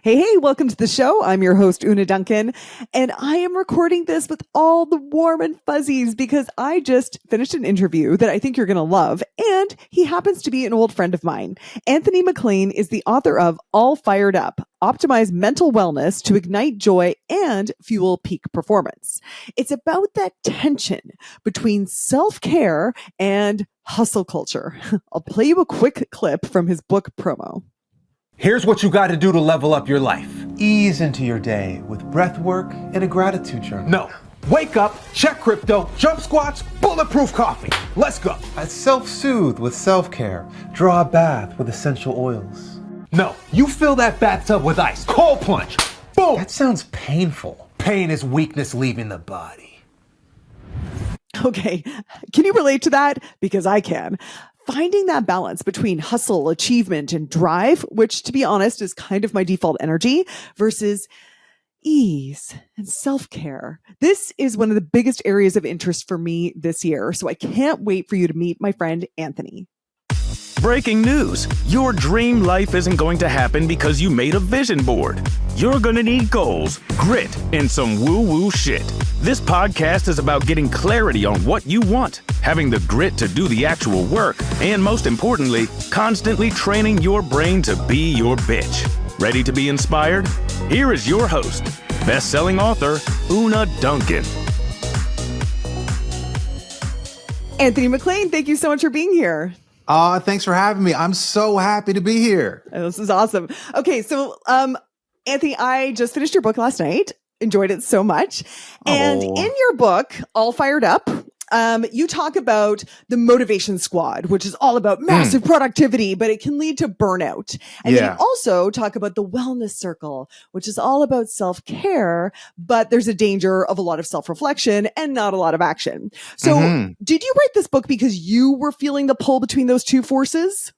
Hey, welcome to the show. I'm your host, Una Duncan, and I am recording this with all the warm and fuzzies because I just finished an interview that I think you're going to love, and he happens to be an old friend of mine. Anthony McLean is the author of All Fired Up, Optimize Mental Wellness to Ignite Joy and Fuel Peak Performance. It's about that tension between self-care and hustle culture. I'll play you a quick clip from his book promo. Here's what you got to do to level up your life. Ease into your day with breath work and a gratitude journal. No. Wake up, check crypto, jump squats, bulletproof coffee. Let's go. I self-soothe with self-care. Draw a bath with essential oils. No. You fill that bathtub with ice. Cold plunge. Boom. That sounds painful. Pain is weakness leaving the body. Okay. Can you relate to that? Because I can. Finding that balance between hustle, achievement, and drive, which to be honest is kind of my default energy, versus ease and self-care. This is one of the biggest areas of interest for me this year. So I can't wait for you to meet my friend, Anthony. Breaking news. Your dream life isn't going to happen because you made a vision board. You're going to need goals, grit, and some woo-woo shit. This podcast is about getting clarity on what you want, having the grit to do the actual work, and most importantly, constantly training your brain to be your bitch. Ready to be inspired? Here is your host, best-selling author, Una Duncan. Anthony McLean, thank you so much for being here. Thanks for having me. I'm so happy to be here. Oh, this is awesome. Okay, so Anthony, I just finished your book last night. Enjoyed it so much. And in your book, All Fired Up, you talk about the motivation squad, which is all about massive productivity, but it can lead to burnout. And then you also talk about the wellness circle, which is all about self-care, but there's a danger of a lot of self-reflection and not a lot of action. So did you write this book because you were feeling the pull between those two forces?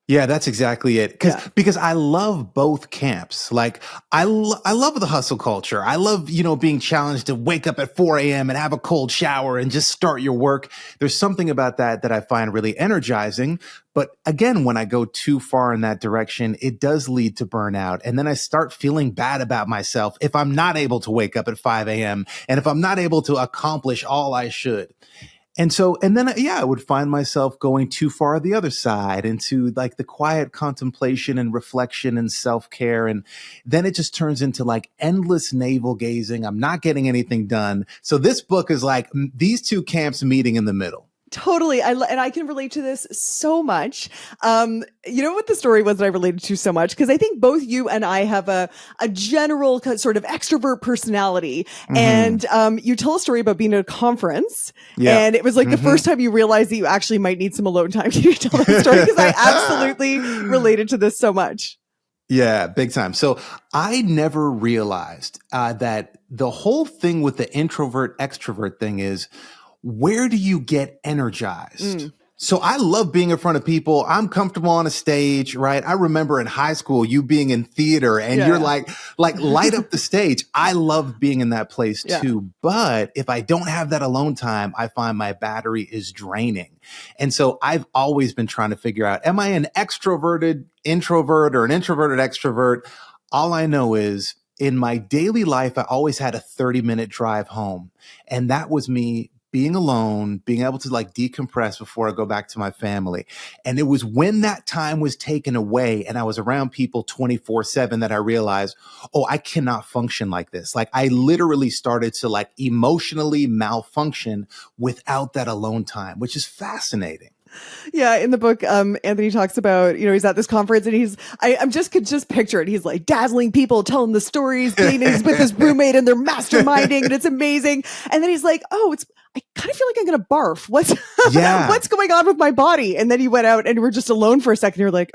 Yeah, that's exactly it. Because I love both camps. Like I love the hustle culture. I love, being challenged to wake up at 4 a.m. and have a cold shower and just start your work. There's something about that I find really energizing. But again, when I go too far in that direction, it does lead to burnout. And then I start feeling bad about myself if I'm not able to wake up at 5 a.m. and if I'm not able to accomplish all I should. And then I would find myself going too far the other side into like the quiet contemplation and reflection and self-care. And then it just turns into like endless navel gazing. I'm not getting anything done. So this book is like these two camps meeting in the middle. Totally. And I can relate to this so much. You know what the story was that I related to so much? Because I think both you and I have a general sort of extrovert personality. And you tell a story about being at a conference. Yeah. And it was like the first time you realized that you actually might need some alone time. Can you tell that story? Because I absolutely related to this so much. Yeah, big time. So I never realized that the whole thing with the introvert extrovert thing is, where do you get energized? So I love being in front of people. I'm comfortable on a stage, right? I remember in high school, you being in theater and you're like light up the stage. I love being in that place too. But if I don't have that alone time, I find my battery is draining. And so I've always been trying to figure out, am I an extroverted introvert or an introverted extrovert? All I know is in my daily life, I always had a 30-minute drive home. And that was me being alone, being able to like decompress before I go back to my family. And it was when that time was taken away and I was around people 24/7 that I realized, I cannot function like this. Like I literally started to like emotionally malfunction without that alone time, which is fascinating. Yeah, in the book, Anthony talks about, he's at this conference and could just picture it. He's like dazzling people, telling the stories, he's with his roommate and they're masterminding and it's amazing. And then he's like, I kind of feel like I'm going to barf. What's going on with my body? And then he went out and we're just alone for a second. You're like,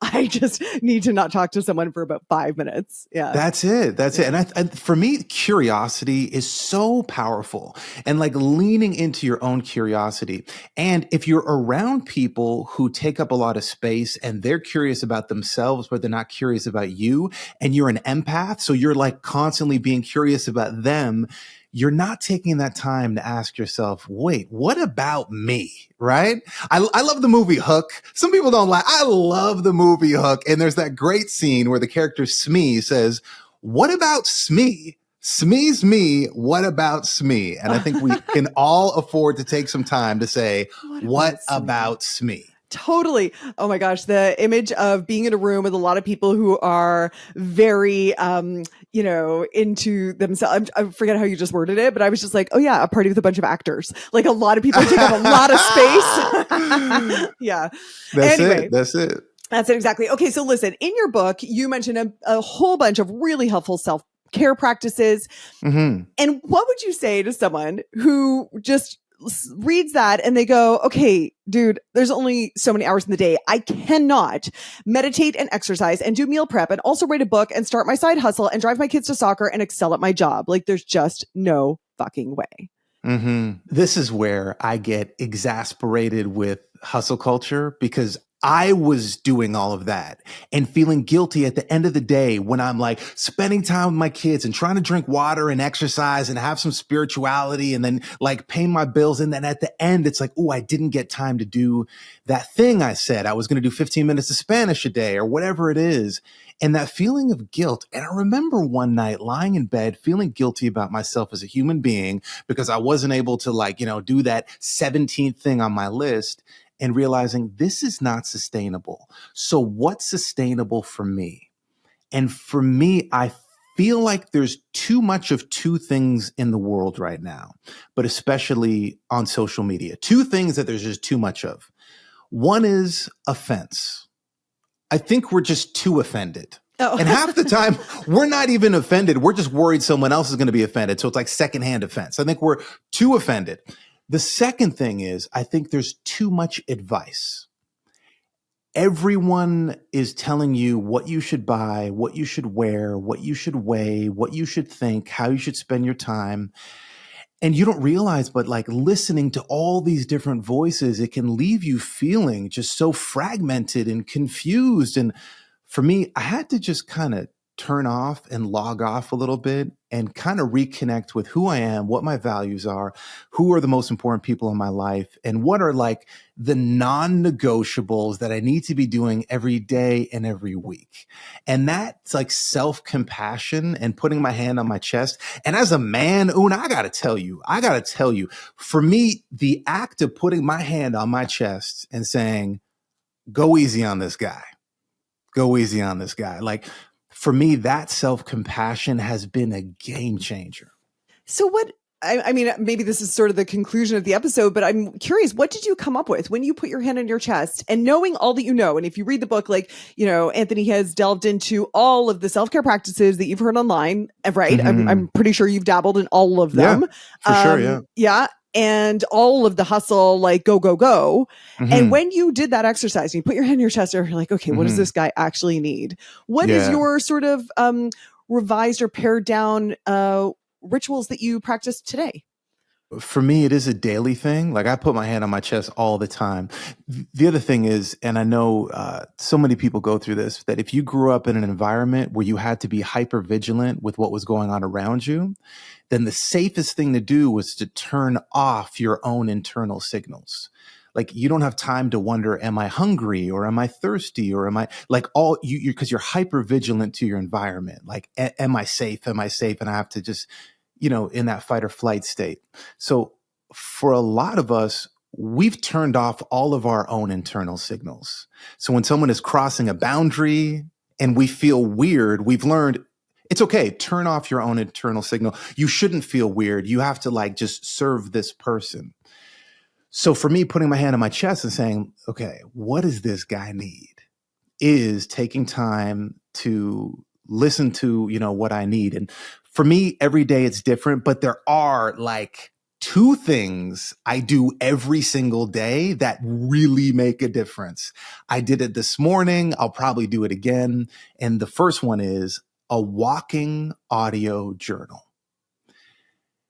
I just need to not talk to someone for about 5 minutes. Yeah. That's it. And for me, curiosity is so powerful and like leaning into your own curiosity. And if you're around people who take up a lot of space and they're curious about themselves, but they're not curious about you, and you're an empath, so you're like constantly being curious about them, you're not taking that time to ask yourself, wait, what about me? Right? I love the movie Hook. Some people don't like, I love the movie Hook. And there's that great scene where the character Smee says, what about Smee? Smee's me. What about Smee? And I think we can all afford to take some time to say, what about Smee? Totally. Oh my gosh. The image of being in a room with a lot of people who are very, into themselves. I forget how you just worded it, but I was just like, oh yeah, a party with a bunch of actors. Like a lot of people take up a lot of space. Yeah. That's it. That's it. Exactly. Okay. So listen, in your book, you mentioned a whole bunch of really helpful self-care practices. Mm-hmm. And what would you say to someone who just reads that and they go, okay, dude, there's only so many hours in the day. I cannot meditate and exercise and do meal prep and also write a book and start my side hustle and drive my kids to soccer and excel at my job. Like there's just no fucking way. Mm-hmm. This is where I get exasperated with hustle culture, because I was doing all of that and feeling guilty at the end of the day when I'm like spending time with my kids and trying to drink water and exercise and have some spirituality and then like paying my bills. And then at the end, it's like, oh, I didn't get time to do that thing I said I was going to do 15 minutes of Spanish a day or whatever it is. And that feeling of guilt. And I remember one night lying in bed, feeling guilty about myself as a human being because I wasn't able to do that 17th thing on my list, and realizing this is not sustainable. So what's sustainable for me? And for me, I feel like there's too much of two things in the world right now, but especially on social media. Two things that there's just too much of. One is offense. I think we're just too offended. Oh. And half the time, we're not even offended. We're just worried someone else is going to be offended. So it's like secondhand offense. I think we're too offended. The second thing is, I think there's too much advice. Everyone is telling you what you should buy, what you should wear, what you should weigh, what you should think, how you should spend your time. And you don't realize, but like listening to all these different voices, it can leave you feeling just so fragmented and confused. And for me, I had to just kind of turn off and log off a little bit and kind of reconnect with who I am, what my values are, who are the most important people in my life, and what are like the non-negotiables that I need to be doing every day and every week. And that's like self-compassion and putting my hand on my chest. And as a man, Una, I gotta tell you, for me, the act of putting my hand on my chest and saying, go easy on this guy, like, for me, that self-compassion has been a game changer. So I mean, maybe this is sort of the conclusion of the episode, but I'm curious, what did you come up with when you put your hand on your chest and knowing all that you know? And if you read the book, Anthony has delved into all of the self-care practices that you've heard online, right? Mm-hmm. I'm pretty sure you've dabbled in all of them. Yeah, for sure, yeah. Yeah. And all of the hustle, like go, go, go. Mm-hmm. And when you did that exercise and you put your hand on your chest, you're like, okay, what does this guy actually need? What is your sort of revised or pared down rituals that you practice today? For me, it is a daily thing. Like I put my hand on my chest all the time. The other thing is, and I know so many people go through this, that if you grew up in an environment where you had to be hyper vigilant with what was going on around you, then the safest thing to do was to turn off your own internal signals. Like you don't have time to wonder, am I hungry or am I thirsty or am I like all you because you're hyper vigilant to your environment. Like, am I safe? Am I safe? And I have to just, in that fight or flight state. So for a lot of us, we've turned off all of our own internal signals. So when someone is crossing a boundary and we feel weird, we've learned it's okay. Turn off your own internal signal. You shouldn't feel weird. You have to like just serve this person. So for me, putting my hand on my chest and saying, okay, what does this guy need? Is taking time to listen to, what I need. And for me, every day it's different, but there are like two things I do every single day that really make a difference. I did it this morning. I'll probably do it again. And the first one is a walking audio journal.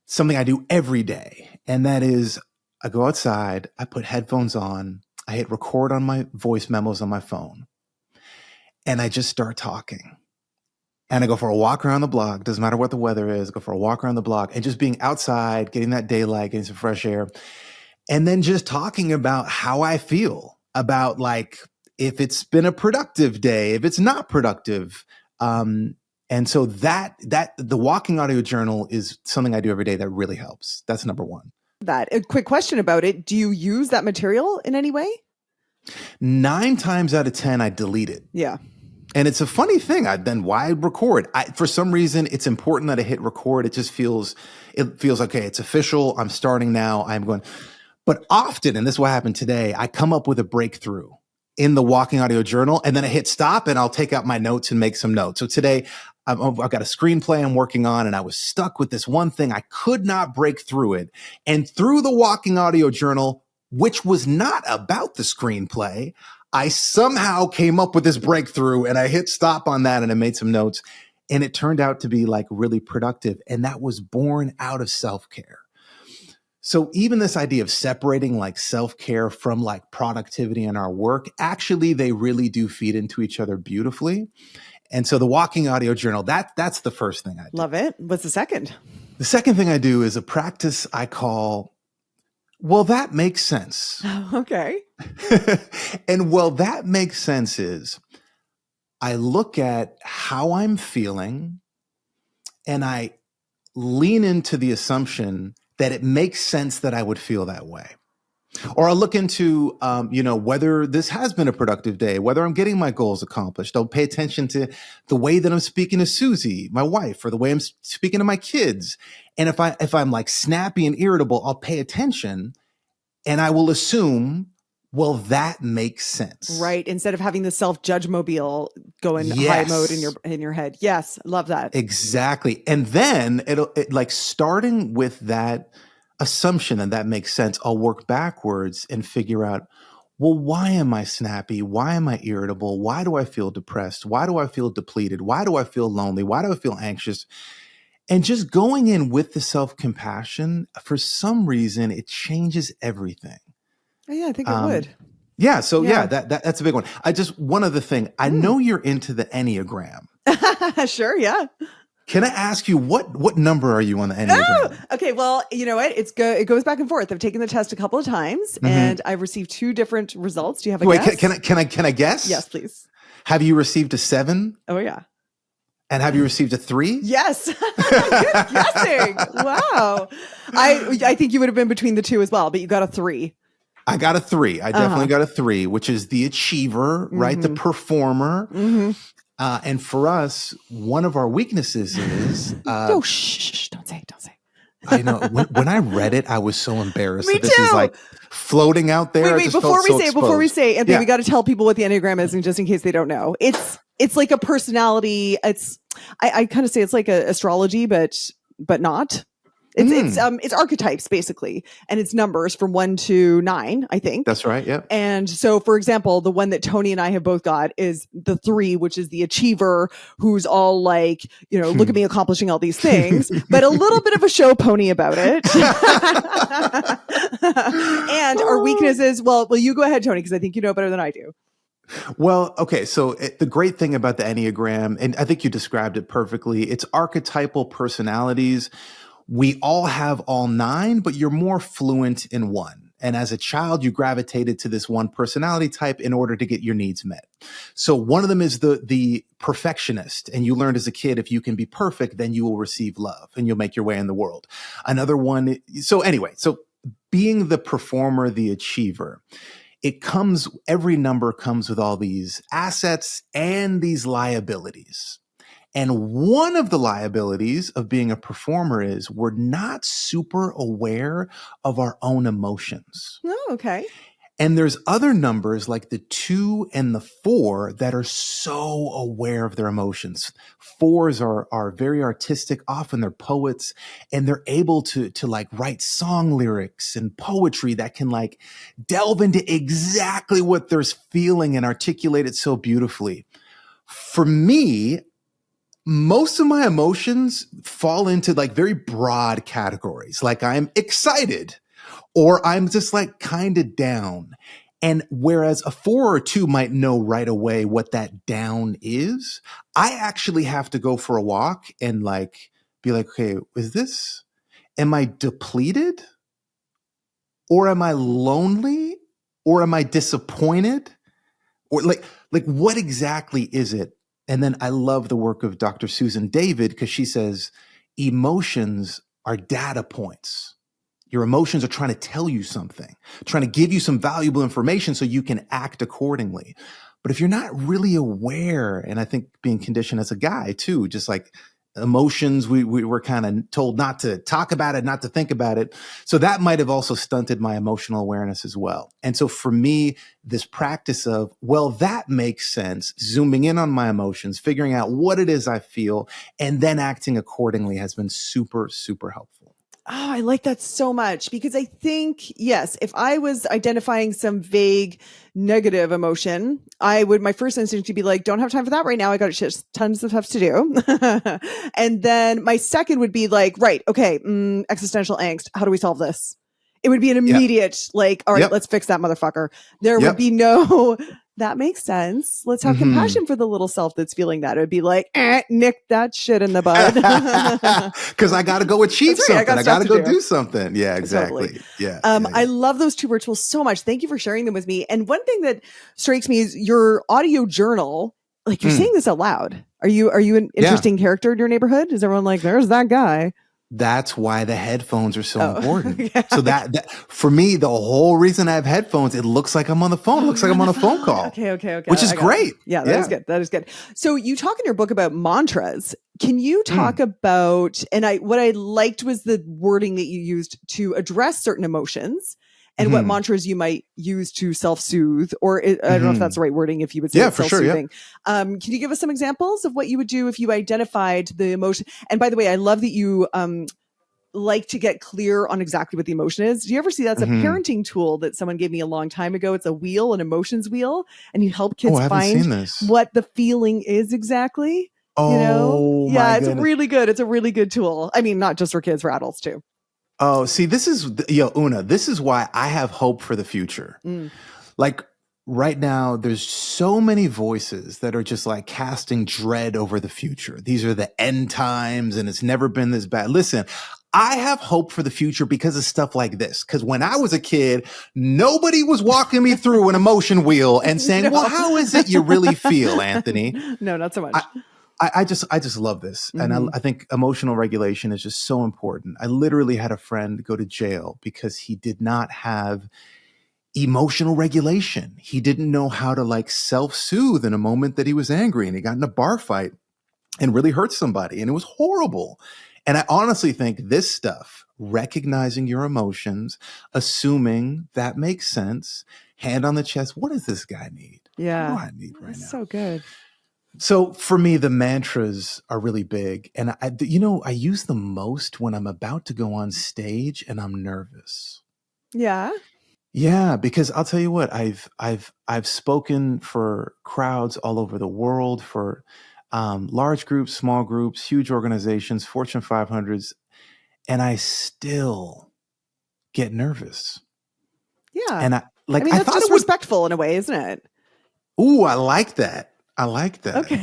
Something I do every day. And that is I go outside, I put headphones on, I hit record on my voice memos on my phone, and I just start talking. And I go for a walk around the block. Doesn't matter what the weather is. Go for a walk around the block and just being outside, getting that daylight, getting some fresh air. And then just talking about how I feel about like, if it's been a productive day, if it's not productive. And so that the walking audio journal is something I do every day that really helps. That's number one. A quick question about it. Do you use that material in any way? 9 times out of 10, I delete it. Yeah. And it's a funny thing. Then why record? For some reason, it's important that I hit record. It feels okay. It's official. I'm starting now. I'm going. But often, and this is what happened today, I come up with a breakthrough in the walking audio journal, and then I hit stop and I'll take out my notes and make some notes. So today I've got a screenplay I'm working on, and I was stuck with this one thing. I could not break through it. And through the walking audio journal, which was not about the screenplay, I somehow came up with this breakthrough, and I hit stop on that and I made some notes, and it turned out to be like really productive. And that was born out of self-care. So even this idea of separating like self-care from like productivity in our work, actually, they really do feed into each other beautifully. And so the walking audio journal, that's the first thing I do. Love it. What's the second? The second thing I do is a practice I call, well, that makes sense. Okay. And well, that makes sense is I look at how I'm feeling and I lean into the assumption that it makes sense that I would feel that way. Or I'll look into, whether this has been a productive day, whether I'm getting my goals accomplished. I'll pay attention to the way that I'm speaking to Susie, my wife, or the way I'm speaking to my kids. And if I'm like snappy and irritable, I'll pay attention and I will assume, well, that makes sense. Right. Instead of having the self-judge mobile go in high mode in your head. Yes. Love that. Exactly. And then it like starting with that assumption and that makes sense, I'll work backwards and figure out, well, why am I snappy? Why am I irritable? Why do I feel depressed? Why do I feel depleted? Why do I feel lonely? Why do I feel anxious? And just going in with the self-compassion, for some reason, it changes everything. Oh, yeah, I think it would. Yeah. So that's a big one. One other thing, I know you're into the Enneagram. Sure. Yeah. Can I ask you what number are you on the Enneagram? Oh, okay. Well, you know what? It goes back and forth. I've taken the test a couple of times and I've received 2 different results. Do you have a guess? Can I guess? Yes, please. Have you received a 7? Oh, yeah. And have you received a 3? Yes. Good guessing. Wow. I think you would have been between the 2 as well, but you got a 3. I got a 3. I definitely got a 3, which is the achiever, right? The performer. And for us, one of our weaknesses is... shh, don't say. I know. When I read it, I was so embarrassed. Me that this too. is like floating out there. Wait, before we say, Anthony, we got to tell people what the Enneagram is, and just in case they don't know. It's like a personality. I kind of say it's like a astrology, but not. It's archetypes basically, and it's numbers from 1 to 9, I think. That's right. Yeah. And so, for example, the one that Tony and I have both got is the 3, which is the achiever, who's all like, look at me accomplishing all these things, but a little bit of a show pony about it. And our weakness is, well, you go ahead, Tony, because I think you know better than I do. Well, okay. So the great thing about the Enneagram, and I think you described it perfectly, it's archetypal personalities. We all have all 9, but you're more fluent in one. And as a child, you gravitated to this one personality type in order to get your needs met. So one of them is the perfectionist. And you learned as a kid, if you can be perfect, then you will receive love and you'll make your way in the world. Another one. So being the performer, the achiever, every number comes with all these assets and these liabilities. And one of the liabilities of being a performer is we're not super aware of our own emotions. Oh, okay. And there's other numbers like the 2 and the 4 that are so aware of their emotions. 4s are very artistic. Often they're poets, and they're able to like write song lyrics and poetry that can like delve into exactly what they're feeling and articulate it so beautifully. For me, most of my emotions fall into like very broad categories. Like I'm excited or I'm just like kind of down. And whereas a 4 or 2 might know right away what that down is, I actually have to go for a walk and like be like, okay, am I depleted? Or am I lonely? Or am I disappointed? Or like what exactly is it? And then I love the work of Dr. Susan David because she says emotions are data points. Your emotions are trying to tell you something, trying to give you some valuable information so you can act accordingly. But if you're not really aware, and I think being conditioned as a guy too, just like emotions, we were kind of told not to talk about it, not to think about it. So that might have also stunted my emotional awareness as well. And so for me, this practice of, well, that makes sense, zooming in on my emotions, figuring out what it is I feel, and then acting accordingly has been super, super helpful. Oh, I like that so much because I think, yes, if I was identifying some vague negative emotion, my first instinct would be like, don't have time for that right now. I got tons of stuff to do. And then my second would be like, right, okay, existential angst. How do we solve this? It would be an immediate, like, all right, let's fix that motherfucker. There would be no, that makes sense. Let's have compassion for the little self that's feeling that. It would be like, nick that shit in the bud. Because I got to go achieve something. I got to go do something. Yeah, exactly. Totally. Yeah, I love those 2 rituals so much. Thank you for sharing them with me. And one thing that strikes me is your audio journal. Like you're saying this out loud. Are you an interesting character in your neighborhood? Is everyone like, there's that guy? That's why the headphones are so important. So that for me, the whole reason I have headphones, it looks like I'm on the phone. It looks like I'm on a phone call. Okay. Which is great. Yeah, that is good. That is good. So you talk in your book about mantras. Can you talk about, and what I liked was the wording that you used to address certain emotions and what mantras you might use to self-soothe, or I don't know if that's the right wording, if you would say it's self-soothing. Sure, can you give us some examples of what you would do if you identified the emotion? And by the way, I love that you like to get clear on exactly what the emotion is. Do you ever see that's a parenting tool that someone gave me a long time ago? It's a wheel, an emotions wheel, and you help kids find what the feeling is exactly. Oh, yeah, it's really good. It's a really good tool. I mean, not just for kids, for adults too. Oh, see, this is, Una, this is why I have hope for the future. Like right now, there's so many voices that are just like casting dread over the future. These are the end times and it's never been this bad. Listen, I have hope for the future because of stuff like this. Because when I was a kid, nobody was walking me through an emotion wheel and saying, well, how is it you really feel, Anthony? No, not so much. I just love this. And I think emotional regulation is just so important. I literally had a friend go to jail because he did not have emotional regulation. He didn't know how to like self-soothe in a moment that he was angry, and he got in a bar fight and really hurt somebody, and it was horrible. And I honestly think this stuff, recognizing your emotions, assuming that makes sense, hand on the chest, what does this guy need? Yeah. What do I need right now? So good. So for me, the mantras are really big. And I use them most when I'm about to go on stage and I'm nervous. Yeah. Yeah, because I'll tell you what, I've spoken for crowds all over the world, for large groups, small groups, huge organizations, Fortune 500s, and I still get nervous. Yeah. And I that's thought just it was respectful in a way, isn't it? Ooh, I like that. I like that. Okay.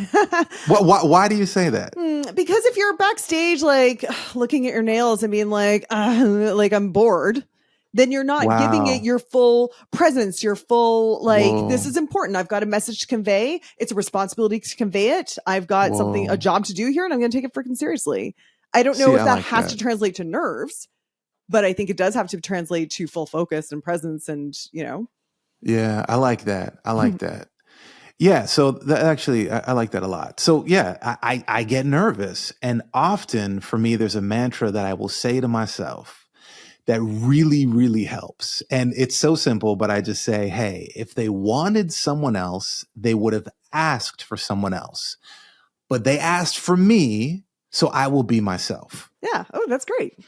Why do you say that? Because if you're backstage, like looking at your nails and being like I'm bored, then you're not giving it your full presence, your full, this is important. I've got a message to convey. It's a responsibility to convey it. I've got a job to do here, and I'm going to take it freaking seriously. I don't know if that has to translate to nerves, but I think it does have to translate to full focus and presence and, Yeah, I like that. I like that. Yeah, so actually, I like that a lot. So yeah, I get nervous. And often for me, there's a mantra that I will say to myself that really, really helps. And it's so simple, but I just say, hey, if they wanted someone else, they would have asked for someone else. But they asked for me, so I will be myself. Yeah. Oh, that's great.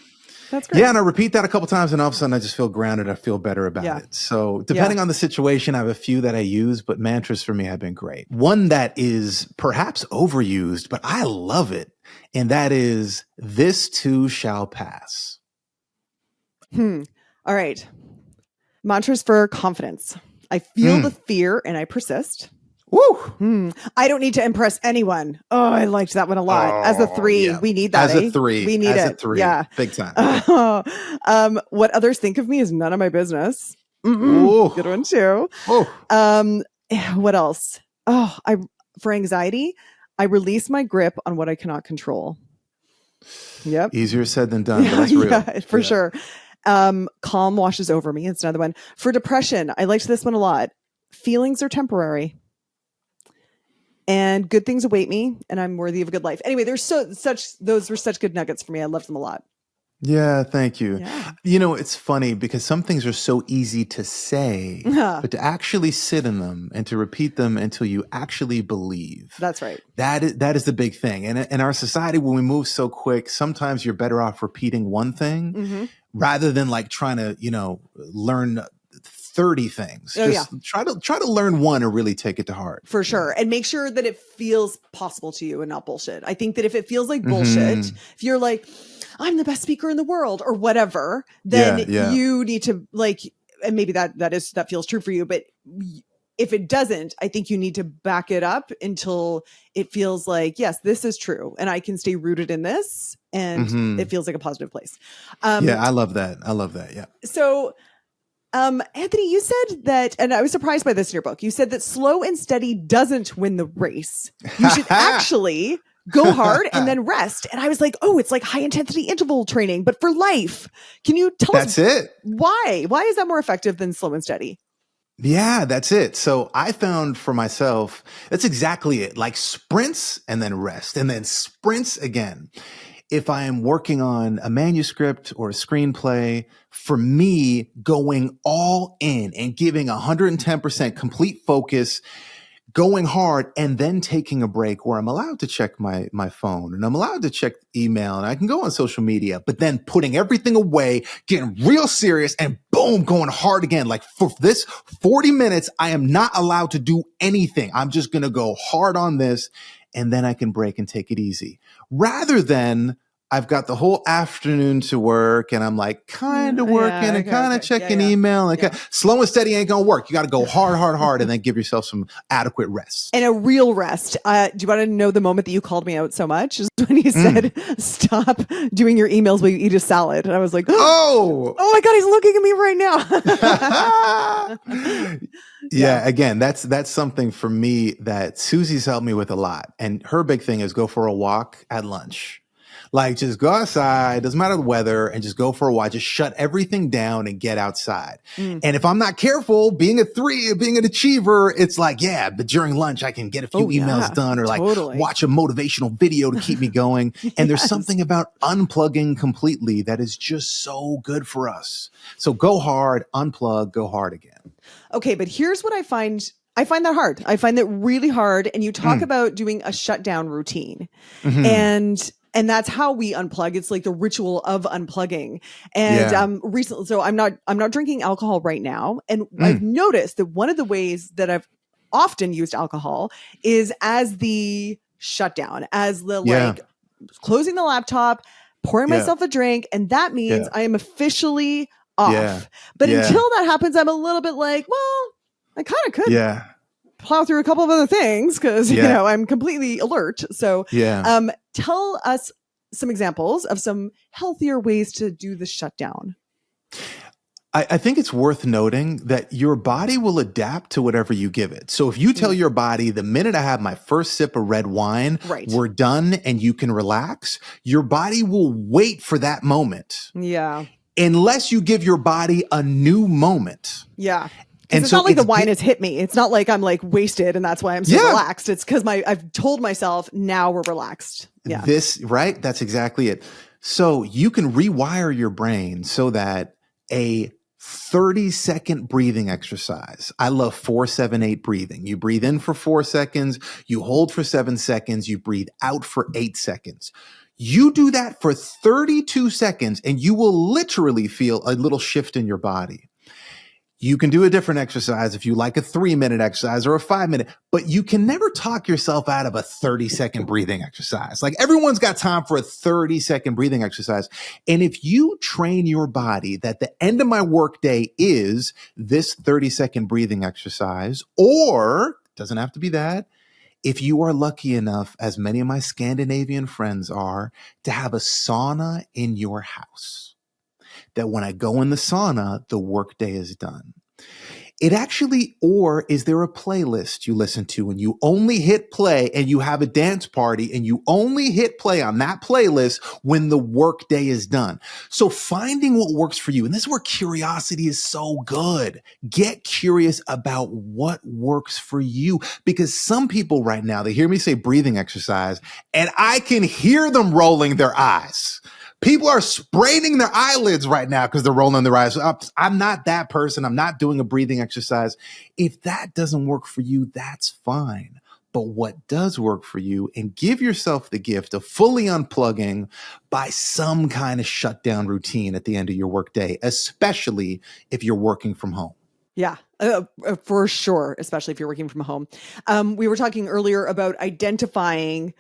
That's great. Yeah, and I repeat that a couple times, and all of a sudden I just feel grounded. I feel better about it. So depending on the situation, I have a few that I use, but mantras for me have been great. One that is perhaps overused, but I love it, and that is, this too shall pass. All right. Mantras for confidence. I feel the fear and I persist. Woo! I don't need to impress anyone. Oh, I liked that one a lot. As a 3, yeah. we need that. As a 3. We need As it. a 3. Yeah. Big time. What others think of me is none of my business. Ooh. Good one too. Oh. What else? For anxiety, I release my grip on what I cannot control. Yep. Easier said than done, but that's real. Yeah, for sure. Calm washes over me. It's another one. For depression, I liked this one a lot. Feelings are temporary. And good things await me, and I'm worthy of a good life. Anyway, those were such good nuggets for me. I loved them a lot. Yeah, thank you. Yeah. You know, it's funny because some things are so easy to say, but to actually sit in them and to repeat them until you actually believe. That's right. That is the big thing. And in our society, when we move so quick, sometimes you're better off repeating one thing rather than like trying to, learn 30 things. Try to learn one and really take it to heart. For sure. And make sure that it feels possible to you and not bullshit. I think that if it feels like bullshit, if you're like, I'm the best speaker in the world or whatever, then you need to and maybe that feels true for you. But if it doesn't, I think you need to back it up until it feels like, yes, this is true. And I can stay rooted in this. And it feels like a positive place. I love that. Yeah. So, Anthony, you said that, and I was surprised by this in your book. You said that slow and steady doesn't win the race. You should actually go hard and then rest. And I was like, oh, it's like high intensity interval training, but for life. Can you tell us why? Why is that more effective than slow and steady? Yeah, that's it. So I found for myself, that's exactly it. Like sprints and then rest and then sprints again. If I am working on a manuscript or a screenplay, for me, going all in and giving 110% complete focus, going hard, and then taking a break where I'm allowed to check my phone and I'm allowed to check email and I can go on social media, but then putting everything away, getting real serious and boom, going hard again. Like for this 40 minutes, I am not allowed to do anything. I'm just going to go hard on this and then I can break and take it easy. Rather than I've got the whole afternoon to work and I'm like kind of working and kind of checking email. And slow and steady ain't going to work. You got to go hard and then give yourself some adequate rest. And a real rest. Do you want to know the moment that you called me out so much? Is when you said, stop doing your emails while you eat a salad. And I was like, oh my God, he's looking at me right now. Yeah, again, that's something for me that Susie's helped me with a lot. And her big thing is go for a walk at lunch. Like just go outside, doesn't matter the weather, and just go for a walk. Just shut everything down and get outside. And if I'm not careful, being an achiever, it's like, but during lunch I can get a few emails done or watch a motivational video to keep me going. And there's something about unplugging completely that is just so good for us. So go hard, unplug, go hard again. Okay, but here's what I find. I find that hard. I find that really hard. And you talk about doing a shutdown routine. And that's how we unplug. It's like the ritual of unplugging. And recently, so I'm not drinking alcohol right now. And I've noticed that one of the ways that I've often used alcohol is as the shutdown, as the closing the laptop, pouring myself a drink. And that means I am officially off. But until that happens, I'm a little bit like, well, I kind of could plow through a couple of other things because, I'm completely alert. So tell us some examples of some healthier ways to do the shutdown. I think it's worth noting that your body will adapt to whatever you give it. So if you tell your body the minute I have my first sip of red wine, we're done and you can relax, your body will wait for that moment. Yeah. Unless you give your body a new moment. Yeah. And it's not like the wine has hit me. It's not like I'm like wasted and that's why I'm so relaxed. It's because I've told myself now we're relaxed. Yeah. That's exactly it. So you can rewire your brain so that a 30-second breathing exercise. I love 4-7-8 breathing. You breathe in for 4 seconds, you hold for 7 seconds, you breathe out for 8 seconds. You do that for 32 seconds and you will literally feel a little shift in your body. You can do a different exercise if you like a 3-minute exercise or a 5-minute, but you can never talk yourself out of a 30-second breathing exercise. Like everyone's got time for a 30-second breathing exercise. And if you train your body that the end of my workday is this 30-second breathing exercise, or doesn't have to be that, if you are lucky enough, as many of my Scandinavian friends are, to have a sauna in your house, that when I go in the sauna, the workday is done. It actually, or is there a playlist you listen to and you only hit play and you have a dance party and you only hit play on that playlist when the workday is done? So finding what works for you, and this is where curiosity is so good. Get curious about what works for you, because some people right now, they hear me say breathing exercise and I can hear them rolling their eyes. People are spraining their eyelids right now because they're rolling their eyes. I'm not that person. I'm not doing a breathing exercise. If that doesn't work for you, that's fine. But what does work for you, and give yourself the gift of fully unplugging by some kind of shutdown routine at the end of your workday, especially if you're working from home. Yeah, for sure. Especially if you're working from home. We were talking earlier about identifying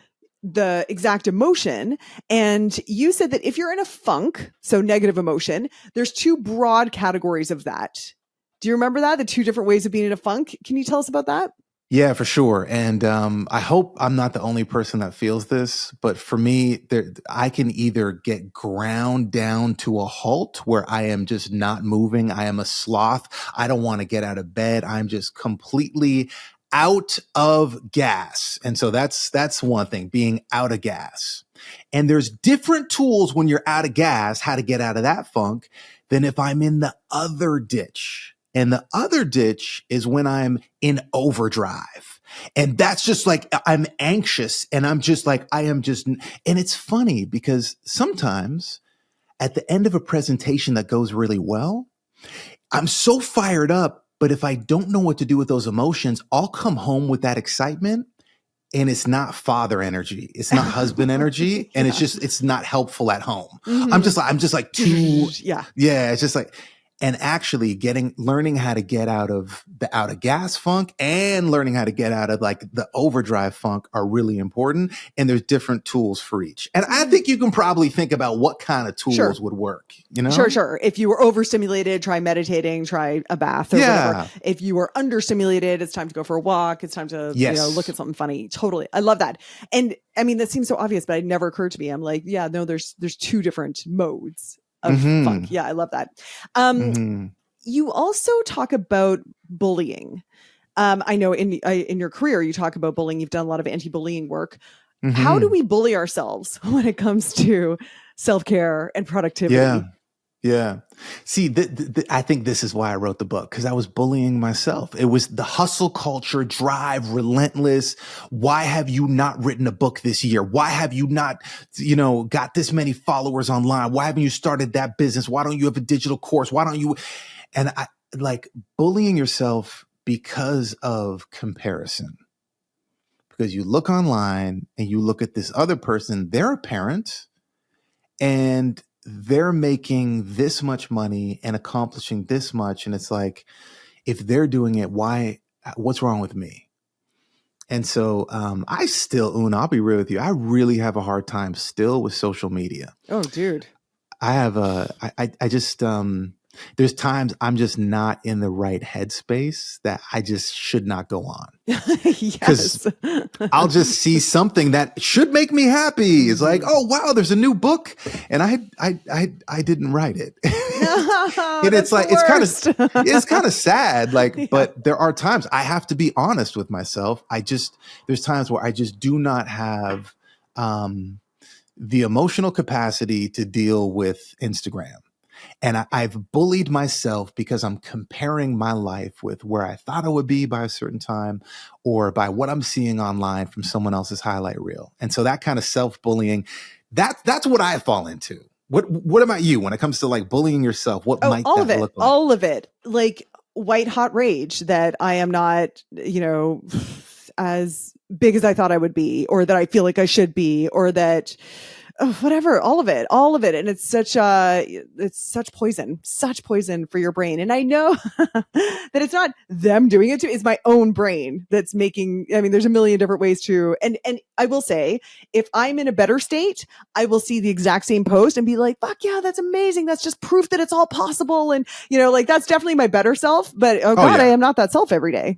the exact emotion. And you said that if you're in a funk, so negative emotion, there's two broad categories of that. Do you remember that? The two different ways of being in a funk? Can you tell us about that? Yeah, for sure. And I hope I'm not the only person that feels this, but for me, I can either get ground down to a halt where I am just not moving. I am a sloth. I don't want to get out of bed. I'm just completely out of gas. And so that's one thing, being out of gas. And there's different tools when you're out of gas, how to get out of that funk, than if I'm in the other ditch. And the other ditch is when I'm in overdrive. And that's just like, I'm anxious and I'm just like, and it's funny because sometimes at the end of a presentation that goes really well, I'm so fired up. But if I don't know what to do with those emotions, I'll come home with that excitement and it's not father energy. It's not husband energy. And it's not helpful at home. Mm-hmm. I'm just like too, yeah. It's just like, and actually learning how to get out of gas funk and learning how to get out of like the overdrive funk are really important. And there's different tools for each. And I think you can probably think about what kind of tools would work, you know? Sure. If you were overstimulated, try meditating, try a bath or whatever. If you were understimulated, it's time to go for a walk. It's time to, look at something funny. Totally. I love that. And I mean, that seems so obvious, but it never occurred to me. I'm like, yeah, no, there's two different modes of funk. Yeah, I love that. You also talk about bullying. I know in your career, you talk about bullying. You've done a lot of anti-bullying work. How do we bully ourselves when it comes to self-care and productivity? Yeah. See, I think this is why I wrote the book, because I was bullying myself. It was the hustle culture, drive, relentless. Why have you not written a book this year? Why have you not, got this many followers online? Why haven't you started that business? Why don't you have a digital course? Why don't you? And I like bullying yourself because of comparison. Because you look online and you look at this other person, they're a parent and they're making this much money and accomplishing this much. And it's like, if they're doing it, what's wrong with me? And so I still, Una, I'll be real with you. I really have a hard time still with social media. Oh, dude. I have there's times I'm just not in the right headspace that I just should not go on. Because I'll just see something that should make me happy. It's like, oh wow, there's a new book, and I didn't write it. No, and it's like it's kind of sad. Like, but there are times I have to be honest with myself. There's times where I just do not have the emotional capacity to deal with Instagram. And I've bullied myself because I'm comparing my life with where I thought I would be by a certain time or by what I'm seeing online from someone else's highlight reel. And so that kind of self-bullying, that's what I fall into. What about you when it comes to like bullying yourself? What might that look like? All of it. Like white hot rage that I am not, as big as I thought I would be, or that I feel like I should be, or that whatever, all of it. And it's such poison for your brain. And I know that it's not them doing it to me, it's my own brain that's making, I mean, there's a million different ways to, and I will say, if I'm in a better state, I will see the exact same post and be like, fuck yeah, that's amazing. That's just proof that it's all possible. And, like, that's definitely my better self, but oh God, yeah. I am not that self every day.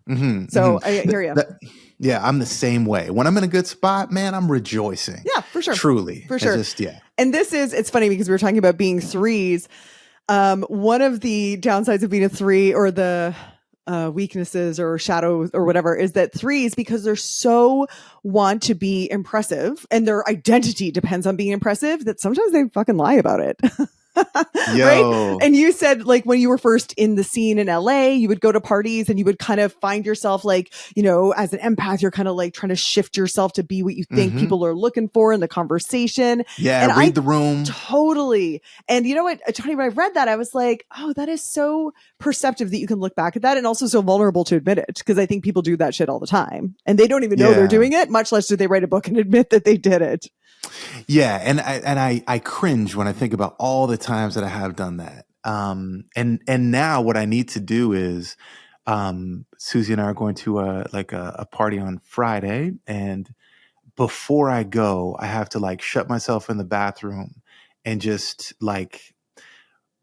I hear you. Yeah, I'm the same way. When I'm in a good spot, man, I'm rejoicing. Yeah, for sure. Truly. For sure. And it's funny because we were talking about being threes. One of the downsides of being a three, or the weaknesses or shadows or whatever, is that threes, because they're so want to be impressive and their identity depends on being impressive, that sometimes they fucking lie about it. Right? And you said, like, when you were first in the scene in LA, you would go to parties and you would kind of find yourself, like, as an empath, you're kind of like trying to shift yourself to be what you think people are looking for in the conversation. Yeah, and read the room. Totally. And you know what, Tony, when I read that, I was like, oh, that is so perceptive that you can look back at that, and also so vulnerable to admit it, because I think people do that shit all the time and they don't even know they're doing it, much less do they write a book and admit that they did it. Yeah, and I cringe when I think about all the times that I have done that. And now what I need to do is, Susie and I are going to a party on Friday, and before I go, I have to like shut myself in the bathroom and just like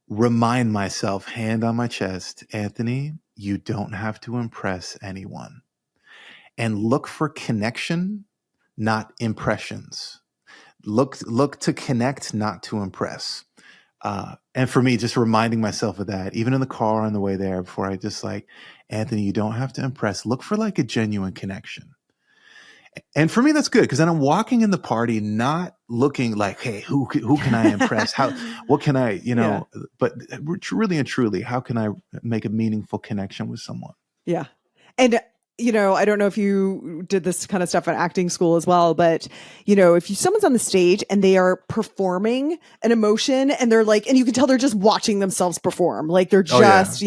remind myself, hand on my chest, Anthony, you don't have to impress anyone, and look for connection, not impressions. Look to connect, not to impress. And for me, just reminding myself of that, even in the car on the way there, before I just like, Anthony, you don't have to impress. Look for like a genuine connection. And for me, that's good, because then I'm walking in the party, not looking like, hey, who can I impress? What can I, but really and truly, how can I make a meaningful connection with someone? Yeah. And I don't know if you did this kind of stuff at acting school as well, but, if someone's on the stage and they are performing an emotion and they're like, and you can tell they're just watching themselves perform, like they're just,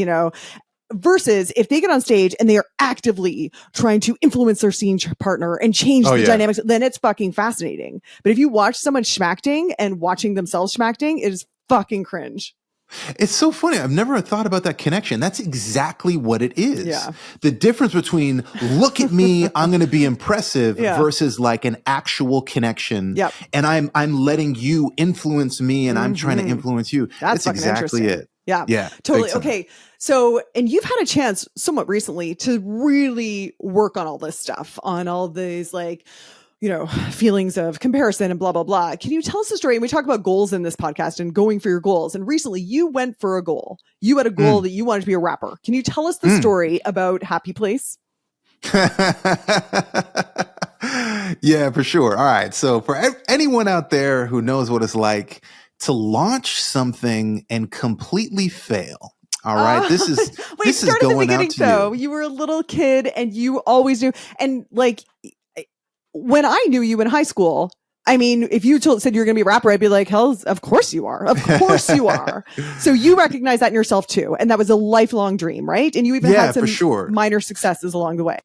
versus if they get on stage and they are actively trying to influence their scene partner and change the dynamics, then it's fucking fascinating. But if you watch someone schmacting and watching themselves schmacting, it is fucking cringe. It's so funny. I've never thought about that connection. That's exactly what it is. Yeah. The difference between look at me, I'm going to be impressive versus like an actual connection. Yep. And I'm letting you influence me and I'm trying to influence you. That's exactly it. Yeah. Yeah. Totally. Okay. So, and you've had a chance somewhat recently to really work on all this stuff, on all these like, feelings of comparison and blah, blah, blah. Can you tell us a story? And we talk about goals in this podcast and going for your goals. And recently you went for a goal. You had a goal that you wanted to be a rapper. Can you tell us the story about Happy Place? Yeah, for sure. All right. So for anyone out there who knows what it's like to launch something and completely fail. All right. This is wait, this is going out to though. you. You were a little kid and you always knew. And like, when I knew you in high school, I mean, if you said you're going to be a rapper, I'd be like, hell, of course you are. Of course you are. So you recognize that in yourself too. And that was a lifelong dream, right? And you even had some minor successes along the way.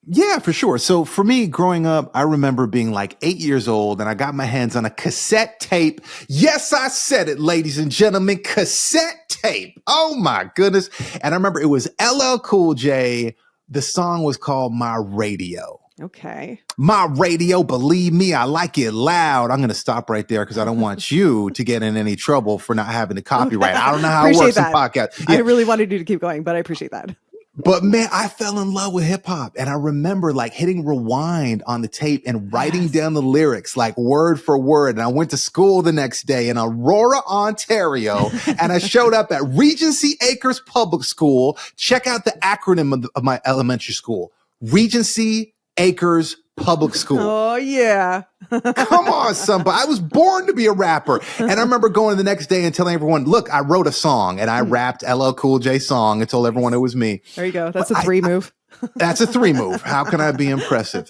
Yeah, for sure. So for me, growing up, I remember being like 8 years old and I got my hands on a cassette tape. Yes, I said it, ladies and gentlemen, cassette tape. Oh my goodness. And I remember it was LL Cool J. The song was called My Radio. Okay. My radio, believe me, I like it loud. I'm going to stop right there because I don't want you to get in any trouble for not having the copyright. I don't know how it works in podcasts. Yeah. I really wanted you to keep going, but I appreciate that. But man, I fell in love with hip hop. And I remember like hitting rewind on the tape and writing down the lyrics like word for word. And I went to school the next day in Aurora, Ontario. And I showed up at Regency Acres Public School. Check out the acronym of my elementary school. Regency Acres Public School. Oh, yeah. Come on, somebody. I was born to be a rapper. And I remember going the next day and telling everyone, look, I wrote a song and I rapped LL Cool J song and told everyone it was me. There you go. That's a three move. That's a three move. How can I be impressive?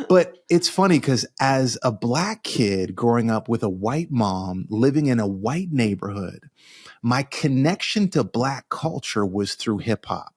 But it's funny because as a Black kid growing up with a white mom living in a white neighborhood, my connection to Black culture was through hip hop.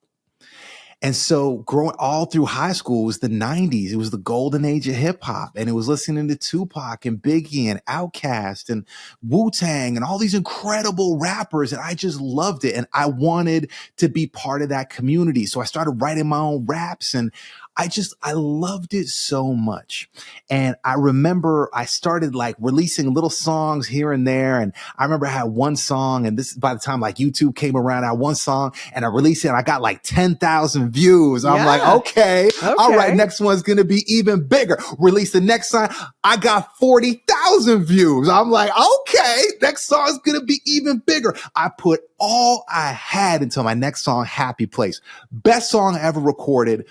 And so growing all through high school, it was the 90s. It was the golden age of hip hop. And it was listening to Tupac and Biggie and Outkast and Wu-Tang and all these incredible rappers. And I just loved it. And I wanted to be part of that community. So I started writing my own raps, and I loved it so much. And I remember I started like releasing little songs here and there. And I remember I had one song, and this, by the time like YouTube came around, I had one song and I released it and I got like 10,000 views. I'm like, okay, all right, next one's going to be even bigger. Release the next song. I got 40,000 views. I'm like, okay, next song's going to be even bigger. I put all I had into my next song, Happy Place. Best song I ever recorded.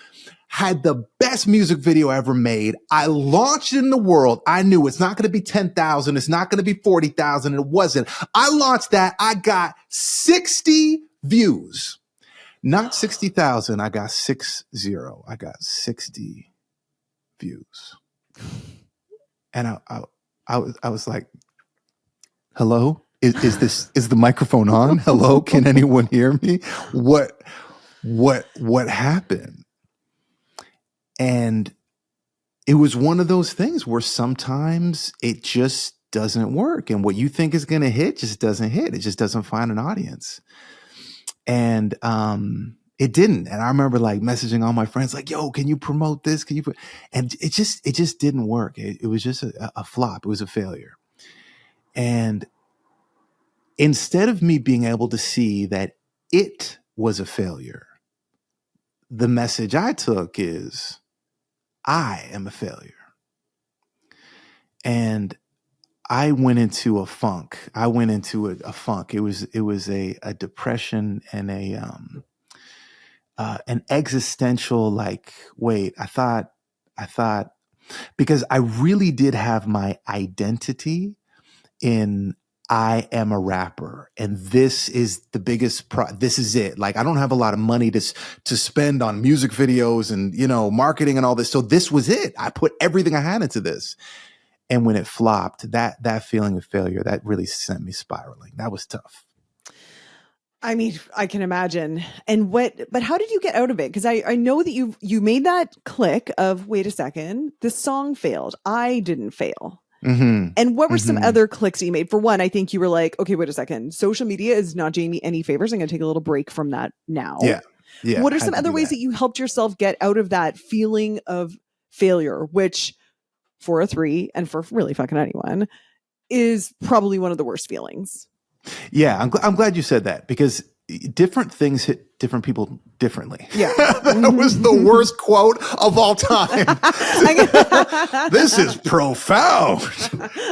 Had the best music video ever made. I launched it in the world. I knew it's not going to be 10,000. It's not going to be 40,000. It wasn't. I launched that. I got 60 views, not 60,000. I got 60. I got 60 views. And I was like, hello, is the microphone on? Hello. Can anyone hear me? What happened? And it was one of those things where sometimes it just doesn't work. And what you think is going to hit just doesn't hit. It just doesn't find an audience. And it didn't. And I remember like messaging all my friends like, yo, can you promote this? And it just didn't work. It was just a flop. It was a failure. And instead of me being able to see that it was a failure, the message I took is, I am a failure. And I went into a funk. I went into a funk. It was a depression and an existential like, wait, I thought, because I really did have my identity in I am a rapper, and this is the biggest this is it. Like, I don't have a lot of money to spend on music videos and, marketing and all this. So this was it. I put everything I had into this. And when it flopped, that feeling of failure, that really sent me spiraling. That was tough. I mean, I can imagine. But how did you get out of it? Because I know that you made that click of, wait a second, this song failed. I didn't fail. Mm-hmm. And what were some other clicks that you made? For one, I think you were like, okay, wait a second. Social media is not doing me any favors. I'm going to take a little break from that now. Yeah. What are some other ways that you helped yourself get out of that feeling of failure, which for a 3 and for really fucking anyone is probably one of the worst feelings? Yeah, I'm glad you said that, because different things hit different people differently. Yeah. That was the worst quote of all time. This is profound.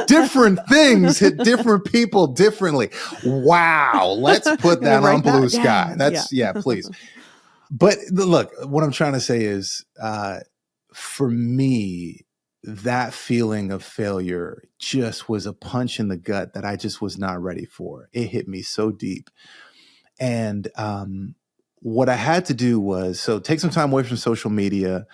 Different things hit different people differently. Wow. Let's put that on Blue Sky. That's, please. But look, what I'm trying to say is, for me, that feeling of failure just was a punch in the gut that I just was not ready for. It hit me so deep. And what I had to do was, take some time away from social media.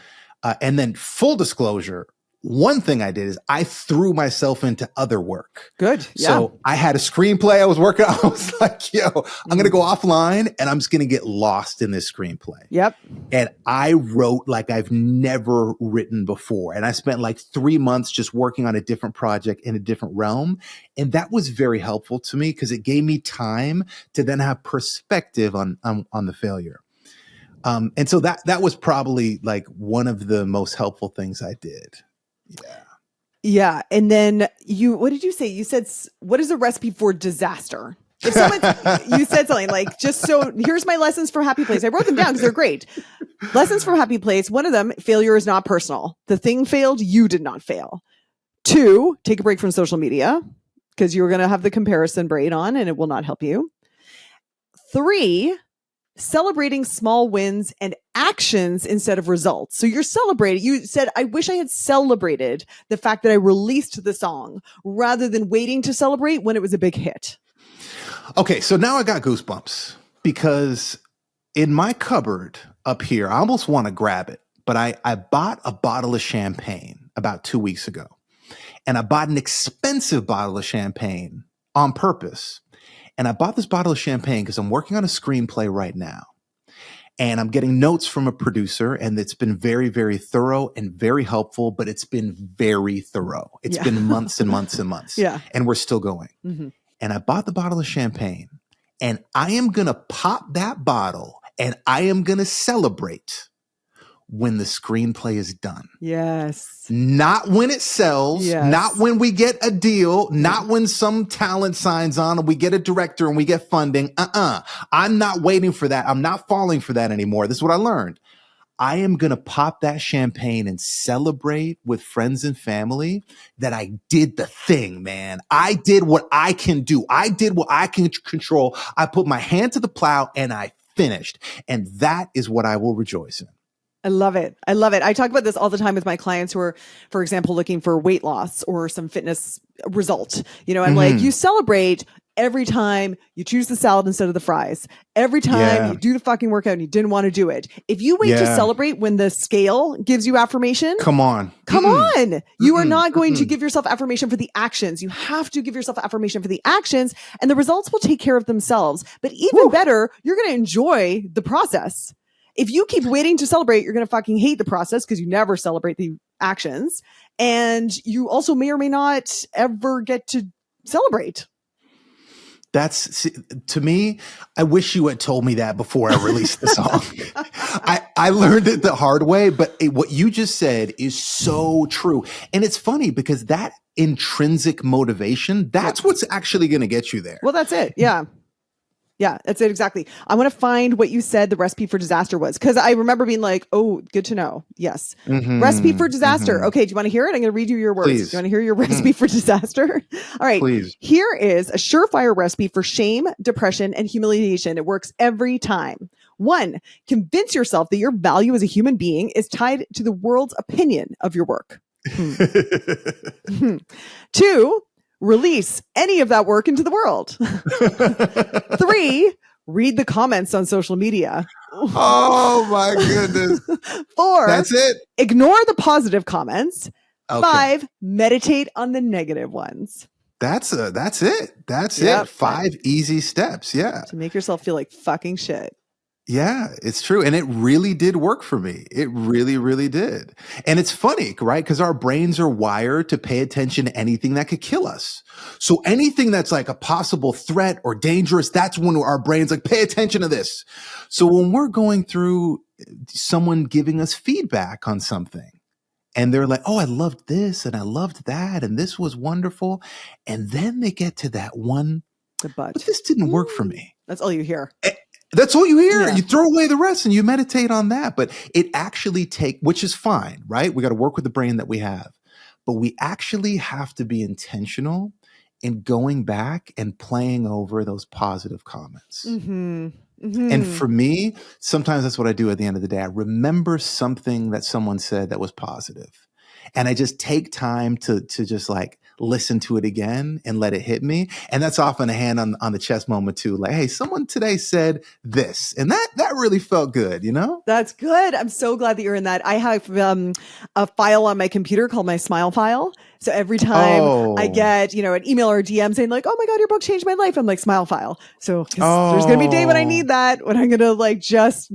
And then, full disclosure, one thing I did is I threw myself into other work. Good. Yeah. So I had a screenplay I was working on. I was like, yo, I'm going to go offline and I'm just going to get lost in this screenplay. Yep. And I wrote like I've never written before. And I spent like 3 months just working on a different project in a different realm. And that was very helpful to me because it gave me time to then have perspective on the failure. And so that was probably like one of the most helpful things I did. Yeah. Yeah. And then what did you say? You said, what is a recipe for disaster? If someone, you said something like, here's my lessons from Happy Place. I wrote them down because they're great. Lessons from Happy Place. One of them, failure is not personal. The thing failed. You did not fail. 2, take a break from social media because you're going to have the comparison brain on and it will not help you. 3, celebrating small wins and actions instead of results. So you're celebrating. You said, I wish I had celebrated the fact that I released the song rather than waiting to celebrate when it was a big hit. Okay, so now I got goosebumps because in my cupboard up here, I almost want to grab it, but I bought a bottle of champagne about 2 weeks ago. And I bought an expensive bottle of champagne on purpose. And I bought this bottle of champagne because I'm working on a screenplay right now. And I'm getting notes from a producer, and it's been very, very thorough and very helpful, but it's been very thorough. It's been months and months and months. Yeah. And we're still going. Mm-hmm. And I bought the bottle of champagne, and I am going to pop that bottle, and I am going to celebrate when the screenplay is done. Yes. Not when it sells, Yes. not when we get a deal, not when some talent signs on and we get a director and we get funding. I'm not waiting for that. I'm not falling for that anymore. This is what I learned. I am going to pop that champagne and celebrate with friends and family that I did the thing, man. I did what I can do. I did what I can control. I put my hand to the plow and I finished. And that is what I will rejoice in. I love it. I love it. I talk about this all the time with my clients who are, for example, looking for weight loss or some fitness result. You know, I'm like, you celebrate every time you choose the salad instead of the fries. Every time you do the fucking workout and you didn't want to do it. If you wait to celebrate when the scale gives you affirmation, come on. You are not going to give yourself affirmation for the actions. You have to give yourself affirmation for the actions, and the results will take care of themselves. But even better, you're going to enjoy the process. If you keep waiting to celebrate, you're going to fucking hate the process because you never celebrate the actions. And you also may or may not ever get to celebrate. To me, I wish you had told me that before I released the song. I learned it the hard way, but what you just said is so true. And it's funny because that intrinsic motivation, that's what's actually going to get you there. Well, that's it. Yeah. Yeah, that's it. Exactly. I want to find what you said the recipe for disaster was, because I remember being like, oh, good to know. Yes. Recipe for disaster. Okay. Do you want to hear it? I'm going to read you your words. Please. Do you want to hear your recipe for disaster? All right. Please. Here is a surefire recipe for shame, depression, and humiliation. It works every time. 1, convince yourself that your value as a human being is tied to the world's opinion of your work. 2, release any of that work into the world. 3, read the comments on social media. Oh my goodness. 4, that's it. Ignore the positive comments. Okay. 5, meditate on the negative ones. That's it. That's it. 5 easy steps. Yeah. To make yourself feel like fucking shit. Yeah, it's true. And it really did work for me. It really, really did. And it's funny, right? Because our brains are wired to pay attention to anything that could kill us. So anything that's like a possible threat or dangerous, that's when our brains like, pay attention to this. So when we're going through someone giving us feedback on something, and they're like, oh, I loved this and I loved that, and this was wonderful. And then they get to that one, but this didn't work for me. That's all you hear. That's all you hear. Yeah. You throw away the rest and you meditate on that. But it actually which is fine, right? We got to work with the brain that we have. But we actually have to be intentional in going back and playing over those positive comments. And for me, sometimes that's what I do at the end of the day. I remember something that someone said that was positive. And I just take time to just like listen to it again and let it hit me. And that's often a hand on the chest moment too. Like, hey, someone today said this, and that really felt good, you know? That's good. I'm so glad that you're in that. I have a file on my computer called my smile file. So every time I get, an email or a DM saying like, oh my God, your book changed my life, I'm like, smile file. So there's going to be a day when I need that, when I'm going to like just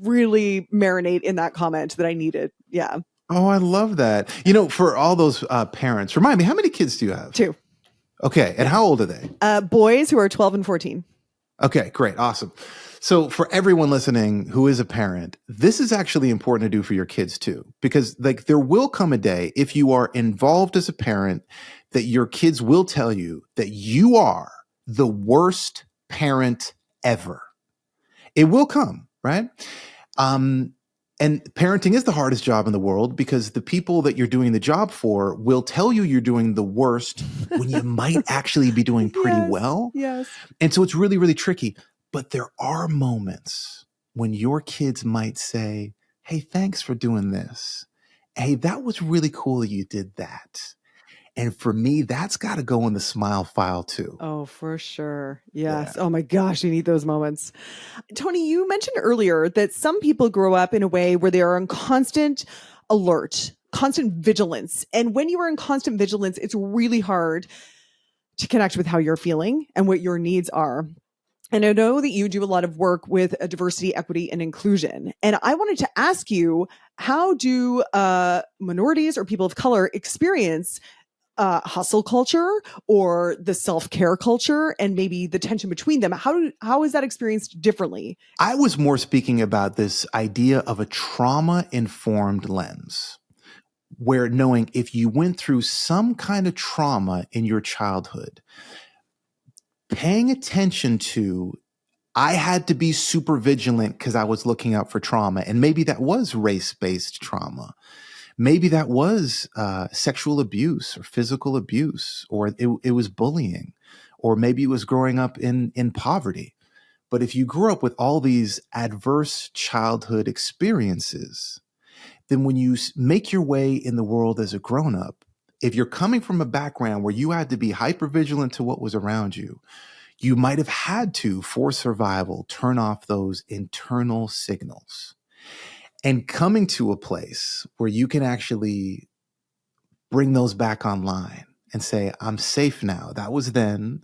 really marinate in that comment that I needed. Yeah. Oh, I love that. For all those parents, remind me, how many kids do you have? 2. Okay. And how old are they? Boys who are 12 and 14. Okay, great. Awesome. So for everyone listening who is a parent, this is actually important to do for your kids too, because like there will come a day if you are involved as a parent that your kids will tell you that you are the worst parent ever. It will come, right? And parenting is the hardest job in the world because the people that you're doing the job for will tell you you're doing the worst when you might actually be doing pretty well. Yes. And so it's really, really tricky. But there are moments when your kids might say, hey, thanks for doing this. Hey, that was really cool that you did that. And for me, that's got to go in the smile file too. Oh, for sure. Yes. Yeah. Oh my gosh, you need those moments. Tony, you mentioned earlier that some people grow up in a way where they are on constant alert, constant vigilance. And when you are in constant vigilance, it's really hard to connect with how you're feeling and what your needs are. And I know that you do a lot of work with diversity, equity, and inclusion. And I wanted to ask you, how do minorities or people of color experience hustle culture or the self-care culture, and maybe the tension between them? How is that experienced differently? I was more speaking about this idea of a trauma-informed lens, where knowing if you went through some kind of trauma in your childhood, paying attention to, I had to be super vigilant because I was looking out for trauma. And maybe that was race-based trauma. Maybe that was sexual abuse or physical abuse, or it was bullying, or maybe it was growing up in poverty. But if you grew up with all these adverse childhood experiences, then when you make your way in the world as a grown-up, if you're coming from a background where you had to be hypervigilant to what was around you, you might have had to, for survival, turn off those internal signals. And coming to a place where you can actually bring those back online and say, I'm safe now. That was then.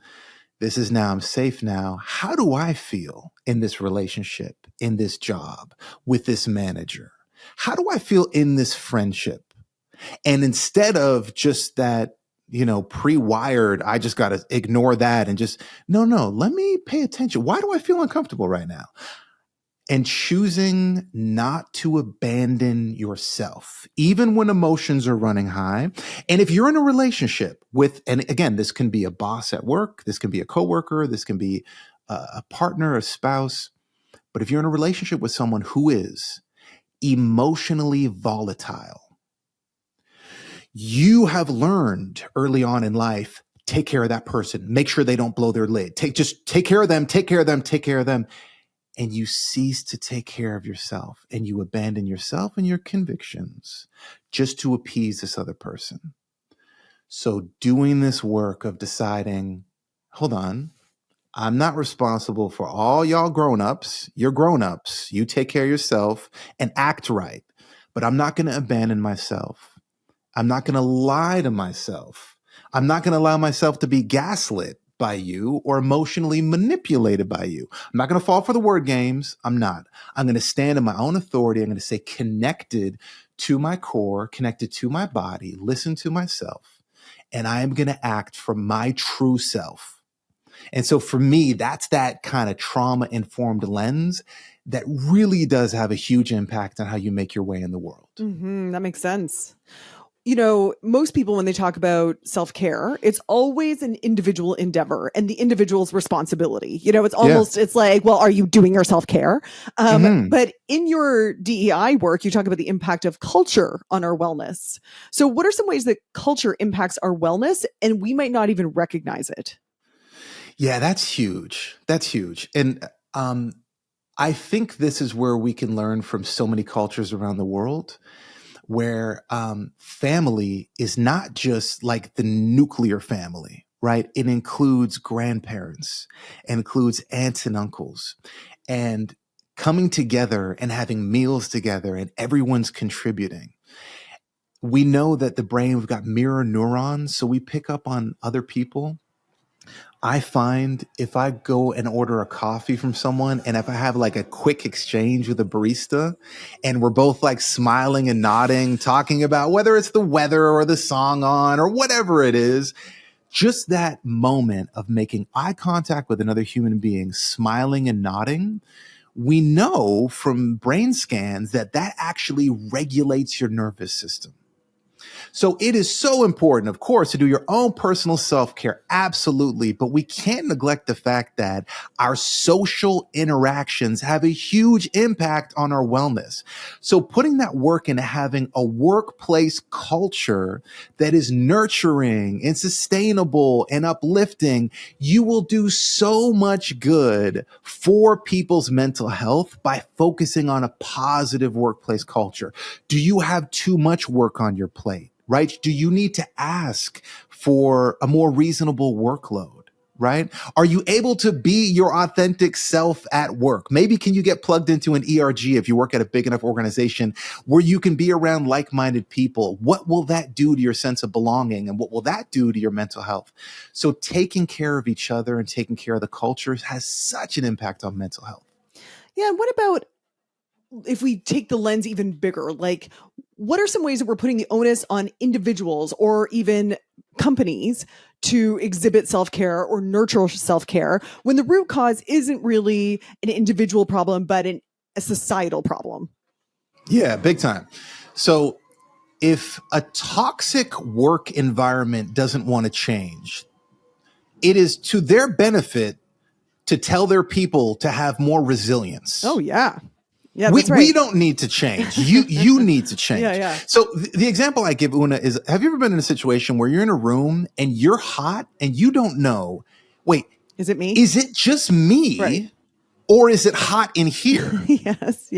This is now. I'm safe now. How do I feel in this relationship, in this job, with this manager? How do I feel in this friendship? And instead of just that, pre-wired, I just got to ignore that and just, no, let me pay attention. Why do I feel uncomfortable right now? And choosing not to abandon yourself, even when emotions are running high. And if you're in a relationship with, and again, this can be a boss at work, this can be a coworker, this can be a partner, a spouse. But if you're in a relationship with someone who is emotionally volatile, you have learned early on in life, take care of that person, make sure they don't blow their lid, just take care of them, take care of them, take care of them. And you cease to take care of yourself, and you abandon yourself and your convictions just to appease this other person. So doing this work of deciding, hold on, I'm not responsible for all y'all grown-ups. You're grown-ups. You take care of yourself and act right. But I'm not going to abandon myself. I'm not going to lie to myself. I'm not going to allow myself to be gaslit by you or emotionally manipulated by you. I'm not going to fall for the word games. I'm not. I'm going to stand in my own authority. I'm going to stay connected to my core, connected to my body, listen to myself, and I am going to act from my true self. And so for me, that's that kind of trauma-informed lens that really does have a huge impact on how you make your way in the world. Mm-hmm, that makes sense. Most people, when they talk about self-care, it's always an individual endeavor and the individual's responsibility. It's almost, It's like, well, are you doing your self-care? But in your DEI work, you talk about the impact of culture on our wellness. So what are some ways that culture impacts our wellness and we might not even recognize it? Yeah, that's huge. That's huge. And I think this is where we can learn from so many cultures around the world, where family is not just like the nuclear family, right? It includes grandparents, includes aunts and uncles, and coming together and having meals together, and everyone's contributing. We know that the brain, we've got mirror neurons, so we pick up on other people. I find if I go and order a coffee from someone, and if I have like a quick exchange with a barista and we're both like smiling and nodding, talking about whether it's the weather or the song on or whatever it is, just that moment of making eye contact with another human being, smiling and nodding, we know from brain scans that actually regulates your nervous system. So it is so important, of course, to do your own personal self-care. Absolutely. But we can't neglect the fact that our social interactions have a huge impact on our wellness. So putting that work into having a workplace culture that is nurturing and sustainable and uplifting, you will do so much good for people's mental health by focusing on a positive workplace culture. Do you have too much work on your plate? Right? Do you need to ask for a more reasonable workload? right? Are you able to be your authentic self at work? Maybe can you get plugged into an ERG if you work at a big enough organization where you can be around like-minded people? What will that do to your sense of belonging? And what will that do to your mental health? So taking care of each other and taking care of the culture has such an impact on mental health. Yeah. And what about if we take the lens even bigger? Like, what are some ways that we're putting the onus on individuals or even companies to exhibit self-care or nurture self-care when the root cause isn't really an individual problem, but a societal problem? Yeah, big time. So if a toxic work environment doesn't want to change, it is to their benefit to tell their people to have more resilience. Oh, yeah. Yeah, we, that's right. we don't need to change. You need to change. Yeah. So the example I give, Una, is, have you ever been in a situation where you're in a room and you're hot and you don't know, wait, is it me? Is it just me? Right. Or is it hot in here? Yes.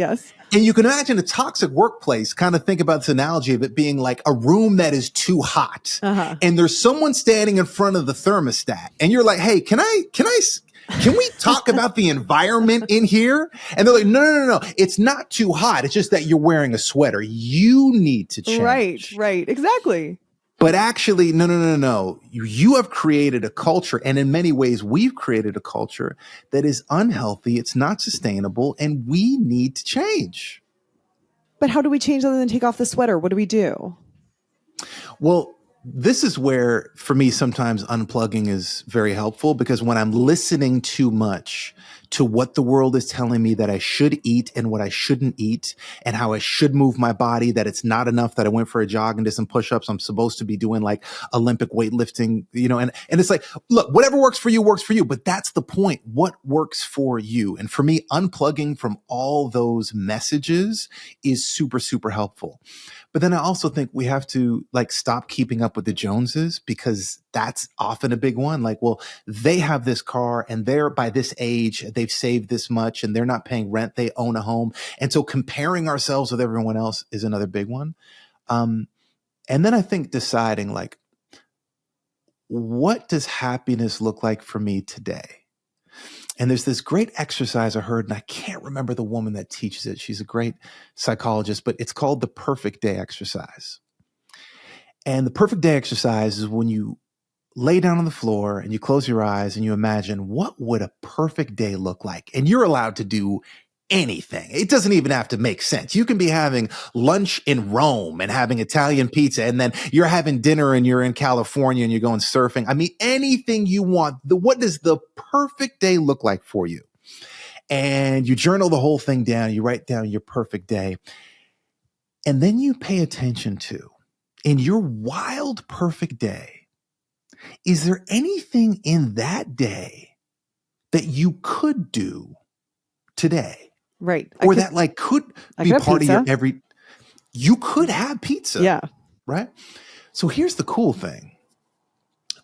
And you can imagine a toxic workplace, kind of think about this analogy of it being like a room that is too hot. And there's someone standing in front of the thermostat and you're like, hey, can we talk about the environment in here? And they're like, no. It's not too hot. It's just that you're wearing a sweater. You need to change. Right. Exactly. But actually, no. You have created a culture, and in many ways, we've created a culture that is unhealthy. It's not sustainable, and we need to change. But how do we change other than take off the sweater? What do we do? Well, this is where, for me, sometimes unplugging is very helpful, because when I'm listening too much to what the world is telling me that I should eat and what I shouldn't eat and how I should move my body, that it's not enough that I went for a jog and did some push-ups. I'm supposed to be doing like Olympic weightlifting, and it's like, look, whatever works for you, but that's the point. What works for you? And for me, unplugging from all those messages is super, super helpful. But then I also think we have to stop keeping up with the Joneses, because that's often a big one. Like, well, they have this car and they're by this age, they've saved this much and they're not paying rent. They own a home. And so comparing ourselves with everyone else is another big one. And then I think deciding what does happiness look like for me today? And there's this great exercise I heard, and I can't remember the woman that teaches it. She's a great psychologist, but it's called the perfect day exercise. And the perfect day exercise is when you lay down on the floor and you close your eyes and you imagine, what would a perfect day look like? And you're allowed to do anything. It doesn't even have to make sense. You can be having lunch in Rome and having Italian pizza, and then you're having dinner and you're in California and you're going surfing. I mean, anything you want. What does the perfect day look like for you? And you journal the whole thing down. You write down your perfect day. And then you pay attention to, in your wild perfect day, is there anything in that day that you could do today? Right. Or that could be part pizza. of your you could have pizza. Yeah. Right. So here's the cool thing.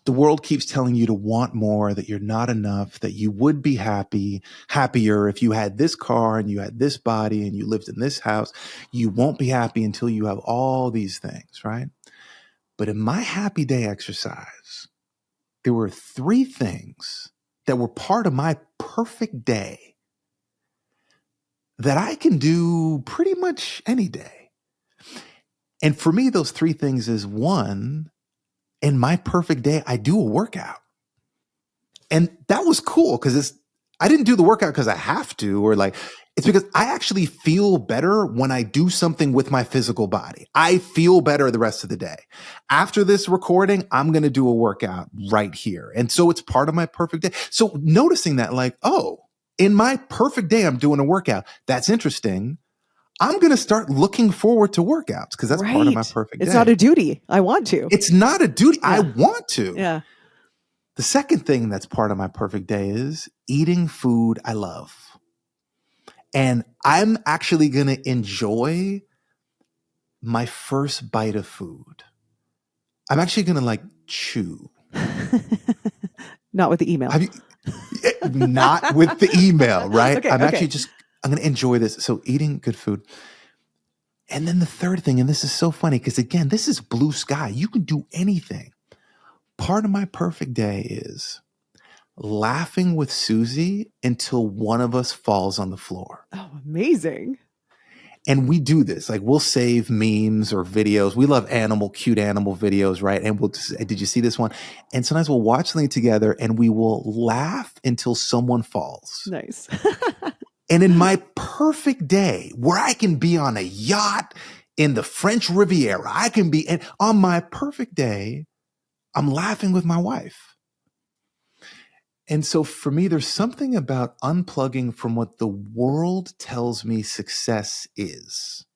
The world keeps telling you to want more, that you're not enough, that you would be happier if you had this car and you had this body and you lived in this house. You won't be happy until you have all these things, right? But in my happy day exercise, there were 3 things that were part of my perfect day that I can do pretty much any day. And for me, those 3 things is, 1, in my perfect day, I do a workout. And that was cool, because I didn't do the workout because I have to, or it's because I actually feel better when I do something with my physical body. I feel better the rest of the day. After this recording, I'm going to do a workout right here. And so it's part of my perfect day. So noticing that, in my perfect day, I'm doing a workout. That's interesting. I'm going to start looking forward to workouts, because that's part of my perfect day. It's not a duty. I want to. It's not a duty. Yeah. I want to. Yeah. The second thing that's part of my perfect day is eating food I love. And I'm actually going to enjoy my first bite of food. I'm actually going to chew. Not with the email. Not with the email, right? Okay, I'm going to enjoy this. So eating good food. And then the third thing, and this is so funny, because again, this is blue sky. You can do anything. Part of my perfect day is laughing with Susie until one of us falls on the floor. Oh, amazing. And we do this, like we'll save memes or videos. We love cute animal videos, right? And we'll just, did you see this one? And sometimes we'll watch something together and we will laugh until someone falls. Nice. And in my perfect day where I can be on a yacht in the French Riviera, and on my perfect day, I'm laughing with my wife. And so for me, there's something about unplugging from what the world tells me success is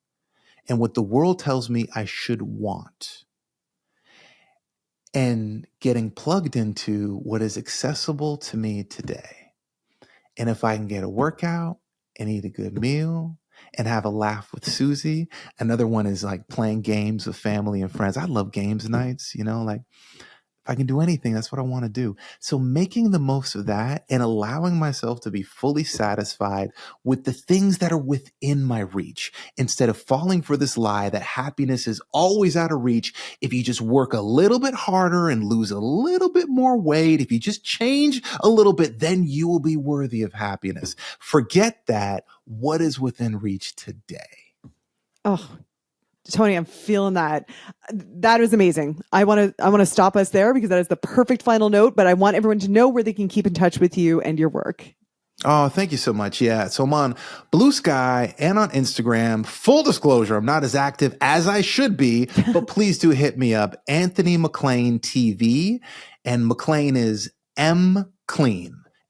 and what the world tells me I should want, and getting plugged into what is accessible to me today. And if I can get a workout and eat a good meal and have a laugh with Susie, another one is like playing games with family and friends. I love games nights, like if I can do anything, that's what I want to do. So making the most of that and allowing myself to be fully satisfied with the things that are within my reach, instead of falling for this lie that happiness is always out of reach. If you just work a little bit harder and lose a little bit more weight, if you just change a little bit, then you will be worthy of happiness. Forget that. What is within reach today? Oh, Tony, I'm feeling that. That was amazing. I want to stop us there because that is the perfect final note, but I want everyone to know where they can keep in touch with you and your work. Oh, thank you so much. Yeah. So I'm on Blue Sky and on Instagram. Full disclosure, I'm not as active as I should be, but please do hit me up. Anthony McLean TV, and McLean is McLean.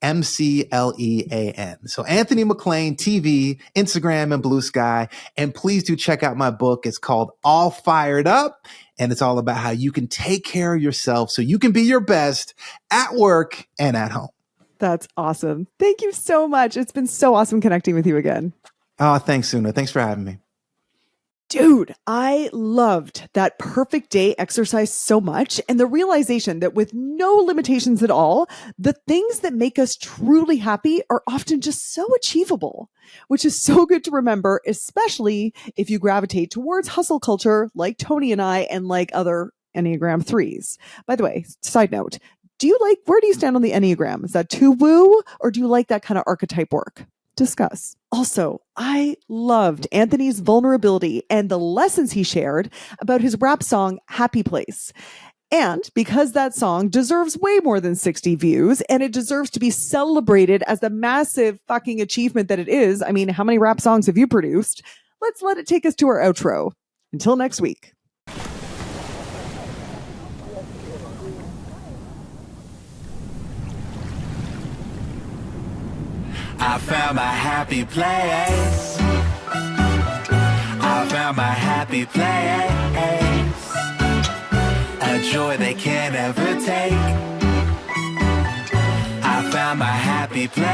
McLean. So Anthony McLean TV, Instagram, and Blue Sky. And please do check out my book. It's called All Fired Up. And it's all about how you can take care of yourself so you can be your best at work and at home. That's awesome. Thank you so much. It's been so awesome connecting with you again. Oh, thanks, Una. Thanks for having me. Dude, I loved that perfect day exercise so much, and the realization that with no limitations at all, the things that make us truly happy are often just so achievable, which is so good to remember, especially if you gravitate towards hustle culture like Tony and I and like other Enneagram 3s. By the way, side note, where do you stand on the Enneagram? Is that too woo, or do you like that kind of archetype work? Discuss. Also, I loved Anthony's vulnerability and the lessons he shared about his rap song, Happy Place. And because that song deserves way more than 60 views and it deserves to be celebrated as the massive fucking achievement that it is, I mean, how many rap songs have you produced? Let's let it take us to our outro. Until next week. I found my happy place. I found my happy place. A joy they can't ever take. I found my happy place.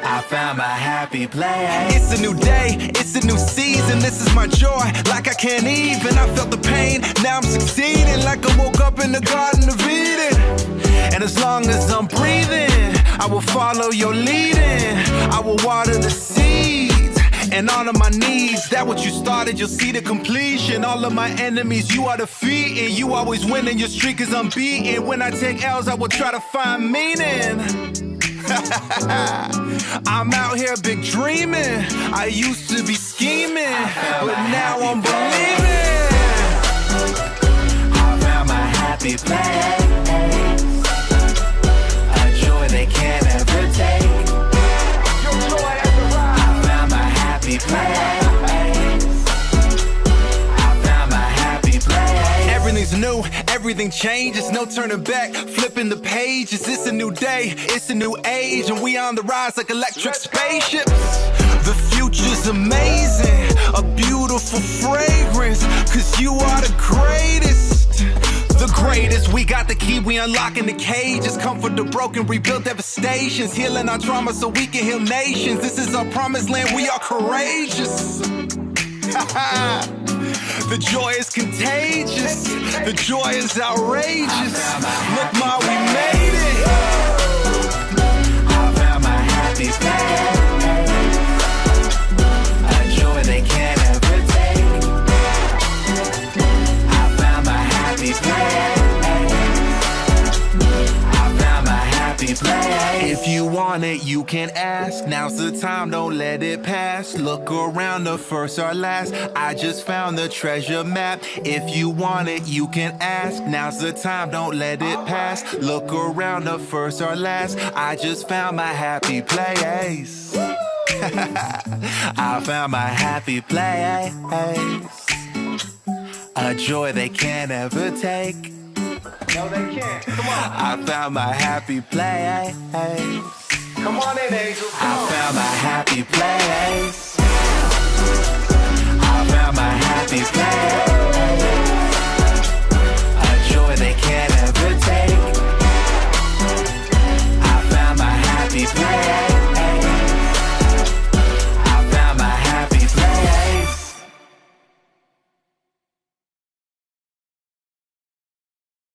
I found my happy place. It's a new day, it's a new season. This is my joy, like I can't even. I felt the pain, now I'm succeeding. Like I woke up in the Garden of Eden. And as long as I'm breathing, I will follow your leading. I will water the seeds and honor my needs. That what you started, you'll see the completion. All of my enemies, you are defeating. You always winning, your streak is unbeaten. When I take L's, I will try to find meaning. I'm out here big dreaming. I used to be scheming, but now I'm believing. I found my happy place. They can't ever take. I found my happy place. I found my happy place. Everything's new, everything changes, no turning back. Flipping the pages, it's a new day, it's a new age, and we on the rise like electric spaceships. The future's amazing, a beautiful fragrance, 'cause you are the greatest. The greatest, we got the key, we unlocking the cages. Comfort the broken, rebuild devastations. Healing our trauma so we can heal nations. This is our promised land, we are courageous. The joy is contagious. The joy is outrageous. Look, Ma, we made it. I found my happy place. A joy they can't ever take. I found my happy place. If you want it, you can ask. Now's the time, don't let it pass. Look around, the first or last. I just found the treasure map. If you want it, you can ask. Now's the time, don't let it pass. Look around, the first or last. I just found my happy place. I found my happy place. A joy they can't ever take. No, they can't. Come on. I found my happy place. Come on in, Angel. Come I on. found my happy place. I found my happy place. A joy they can't ever take. I found my happy place.